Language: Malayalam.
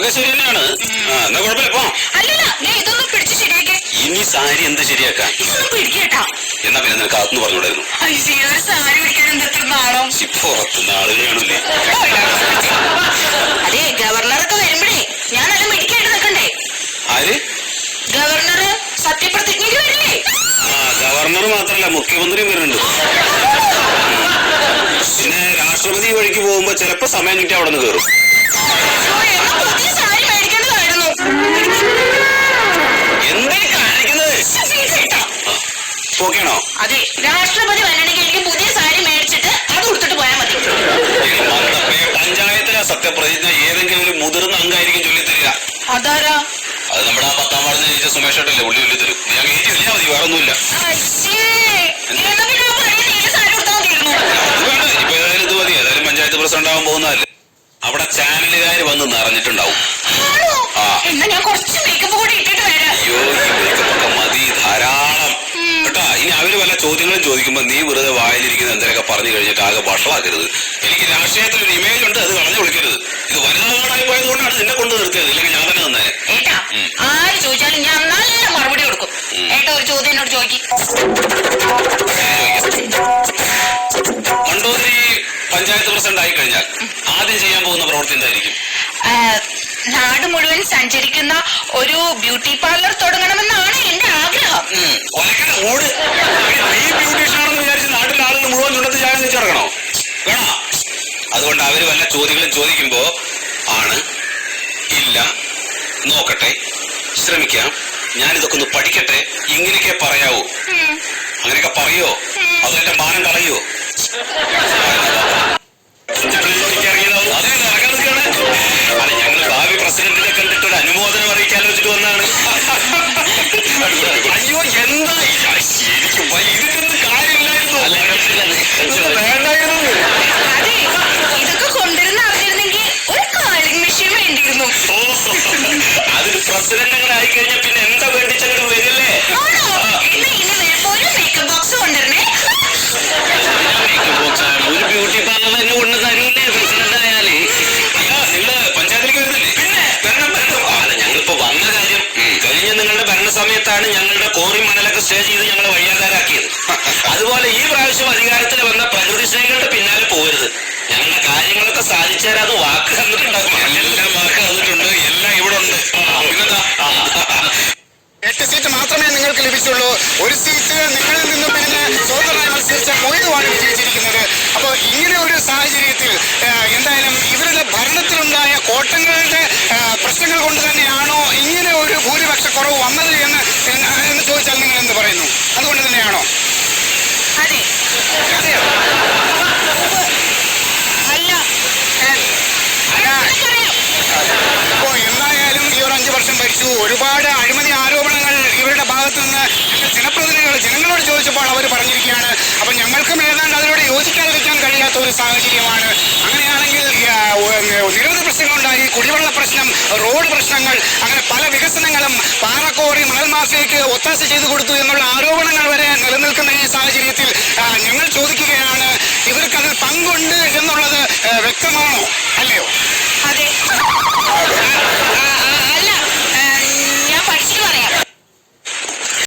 അതൊക്കെ ശരി തന്നെയാണ്. എന്നാ കുഴപ്പമില്ല പോ. ഇതൊന്നും പിടിച്ച് ശരിയാക്കേ. ഇനി സാരി എന്ത് ശരിയാക്കാൻ? ഇതൊന്നും പിടിക്കേട്ടാ. എന്നാ പിന്നെ നിനക്ക് അകത്തുനിന്ന് പറഞ്ഞുകൂടായിരുന്നു? സാരി പിടിക്കാൻ എന്തെത്ര നാളോ? പുറത്തുനിന്ന് ആളുകളാണല്ലേ. അതെ, ഗവർണറൊക്കെ വരുമ്പോഴേ ഞാൻ നല്ല മിടിക്കായിട്ട് നിൽക്കണ്ടേ? ആര്? ഗവർണർ സത്യപ്രതിജ്ഞയ്ക്ക് വരില്ലേ? ഗവർണർ മാത്രല്ല, മുഖ്യമന്ത്രിയും വരുന്നുണ്ട്. പിന്നെ രാഷ്ട്രപതി വഴിക്ക് പോകുമ്പോ ചിലപ്പോ സമയം കിട്ടി അവിടെ നിന്ന് കയറും. പുതിയ സാരി മേടിക്കേണ്ടതായിരുന്നു. എന്തായി കാണിക്കുന്നത്? ഓക്കെയാണോ? അതെ, രാഷ്ട്രപതി വരണമെങ്കിൽ എനിക്ക് പുതിയ സാരി മേടിച്ചിട്ട് അത് കൊടുത്തിട്ട് പോയാൽ മതി. പഞ്ചായത്തിലെ സത്യപ്രതിജ്ഞ ഏതെങ്കിലും ഒരു മുതിർന്ന അംഗമായിരിക്കും ചൊല്ലിത്തരിക. അതാരാ? അത് നമ്മുടെ ആ 10ാം വാർഡിൽ ജയിച്ച സുമേഷ് ഏട്ടല്ലേ, പുള്ളി ചൊല്ലിത്തരും. ഞാൻ കയറ്റി വലിയാ മതി, വേറെ ഒന്നുമില്ല. ഇപ്പൊ ഏതായാലും ഇത് മതി. ഏതായാലും പഞ്ചായത്ത് പ്രസിഡന്റ് ആവാൻ പോകുന്നതല്ലേ. അവിടെ ചാനലുകാർ വന്ന് നിറഞ്ഞിട്ടുണ്ടാവും. എന്നാ ഞാൻ കുറച്ച് മേക്കപ്പ് കൂടി ഇട്ടിട്ട് വരാം. അയ്യോ, ഈ മേക്കപ്പ് ഒക്കെ മതി, ധാരാളം കേട്ടാ. ഇനി അവര് വല്ല ചോദ്യങ്ങളും ചോദിക്കുമ്പോ നീ വെറുതെ വായിലിരിക്കുന്ന എന്തെങ്കിലുമൊക്കെ പറഞ്ഞു കഴിഞ്ഞിട്ട് ആകെ വഷളാക്കരുത്. എനിക്ക് രാഷ്ട്രീയത്തിൽ ഒരു ഇമേജ് ഉണ്ട്, അത് കളഞ്ഞു വിളിക്കരുത്. ഇത് വനിതാവാടായി പോയതുകൊണ്ടാണ് നിന്നെ കൊണ്ട് നിർത്തിയത്, ഇല്ലെങ്കിൽ ഞാൻ തന്നെ തന്നേ. ആര് ചോദിച്ചാലും ഞാൻ നല്ല മറുപടി കൊടുക്കും. ഏട്ടാ, ഒരു ചോദ്യം എന്നോട് ചോദിക്കും. മണ്ടോദരി പഞ്ചായത്ത് പ്രസിഡന്റ് ആയി കഴിഞ്ഞാൽ ആദ്യം ചെയ്യാൻ പോകുന്ന പ്രവൃത്തി എന്തായിരിക്കും? നാട് മുഴുവൻ സഞ്ചരിക്കുന്ന ഒരു ബ്യൂട്ടി പാർലർ തുടങ്ങണമെന്നാണ് എന്റെ ആഗ്രഹം. നീ ബ്യൂട്ടീഷ്യനാണെന്ന് വിചാരിച്ച് നാട്ടിലെ ആളുകൾ മുഴുവൻ ചുണ്ടത്ത് ചായ വെച്ചിറങ്ങണോ? വേണോ? അതുകൊണ്ട് അവര് വല്ല ചോദ്യങ്ങളും ചോദിക്കുമ്പോ ആണ്, ഇല്ല, നോക്കട്ടെ, ശ്രമിക്കാം, ഞാനിതൊക്കെ ഒന്ന് പഠിക്കട്ടെ, ഇങ്ങനെയൊക്കെ പറയാവൂ. അങ്ങനെയൊക്കെ പറയോ? അതോ എന്റെ മാനം കളയോ? അല്ല, ഞങ്ങൾ ഭാവി പ്രസിഡന്റിനെ കണ്ടിട്ട് ഒരു അനുമോദനം അറിയിക്കാനോ വെച്ചിട്ട് വന്നാണ്. അയ്യോ, എന്താ ശരിക്കും ഇതിനൊന്നും കാര്യമില്ലായിരുന്നു, വേണ്ടായിരുന്നു. ഇതൊക്കെ കൊണ്ടുവരുന്ന അറിഞ്ഞിരുന്നെങ്കിൽ ഒരു കാളിംഗ് മെഷീൻ വേണ്ടിയിരുന്നു. അതിന് പ്രസിഡന്റ് അങ്ങനെ ആയിക്കഴിഞ്ഞാൽ പിന്നെ എന്താ വേണ്ടിച്ചങ്ങോട്ട് വരില്ലേ? ഒരു മേക്കപ്പ് ബോക്സ് കൊണ്ടുവരണേ. ഒരു ബ്യൂട്ടി പാർലർ തന്നെ കൊണ്ട് തരൂല്ലേ പ്രസിഡന്റ് ആയാലേ? നിങ്ങള് പഞ്ചായത്തിലേക്ക് വരുന്നില്ലേ? പിന്നെ വരണം വരണം. അല്ല, ഞങ്ങളിപ്പോ വന്ന കാര്യം, കഴിഞ്ഞ നിങ്ങളുടെ ഭരണ സമയത്താണ് ഞങ്ങളുടെ കോറി മണലൊക്കെ സ്റ്റേ ചെയ്ത് ഞങ്ങളെ വഴിയാധാരാക്കിയത്. അതുപോലെ ഈ പ്രാവശ്യം അധികാരത്തിൽ വന്ന പ്രകൃതി സ്നേഹികളുടെ പിന്നാലെ പോകരുത്. ഞങ്ങളുടെ കാര്യങ്ങളൊക്കെ സാധിച്ചു തരാതെ വാക്ക് തന്നിട്ടുണ്ടാകും. എല്ലാം വാക്ക് തന്നിട്ടുണ്ട്, എല്ലാം ഇവിടെ ഉണ്ട്. പിന്നെന്താ, 8 സീറ്റ് മാത്രമേ നിങ്ങൾക്ക് ലഭിച്ചുള്ളൂ. ഒരു സീറ്റ് നിങ്ങളിൽ നിന്നും പിന്നെ സ്വതന്ത്രമായി മത്സരിച്ച മൊയ്തുവാണ് വിജയിച്ചിരിക്കുന്നത്. അപ്പോൾ ഇങ്ങനെ ഒരു സാഹചര്യത്തിൽ എന്തായാലും ഇവരുടെ ഭരണത്തിലുണ്ടായ കോട്ടങ്ങളുടെ പ്രശ്നങ്ങൾ കൊണ്ട് തന്നെയാണോ ഇങ്ങനെ ഒരു ഭൂരിപക്ഷ കുറവ് വന്നത് എന്ന് ചോദിച്ചാൽ നിങ്ങൾ എന്ത് പറയുന്നു? അതുകൊണ്ട് തന്നെയാണോ? അതെ. അപ്പോൾ എന്തായാലും ഈ ഒരു 5 വർഷം ഭരിച്ചു. ഒരുപാട് അഴിമതി ആരോപണങ്ങൾ ഇവരുടെ ഭാഗത്തു നിന്ന് ജനപ്രതിനിധികൾ ജനങ്ങളോട് ചോദിച്ചപ്പോൾ അവർ പറഞ്ഞിരിക്കുകയാണ്. അപ്പൊ ഞങ്ങൾക്കും ഏതാണ്ട് അതിനോട് യോജിക്കാതിരിക്കാൻ കഴിയാത്ത ഒരു സാഹചര്യമാണ്. അങ്ങനെയാണെങ്കിൽ നിരവധി പ്രശ്നങ്ങളുണ്ടായി. കുടിവെള്ള പ്രശ്നം, റോഡ് പ്രശ്നങ്ങൾ, അങ്ങനെ പല വികസനങ്ങളും പാറക്കോറി മണൽ മാഫിയയ്ക്ക് ഒത്താശ ചെയ്തു കൊടുത്തു എന്നുള്ള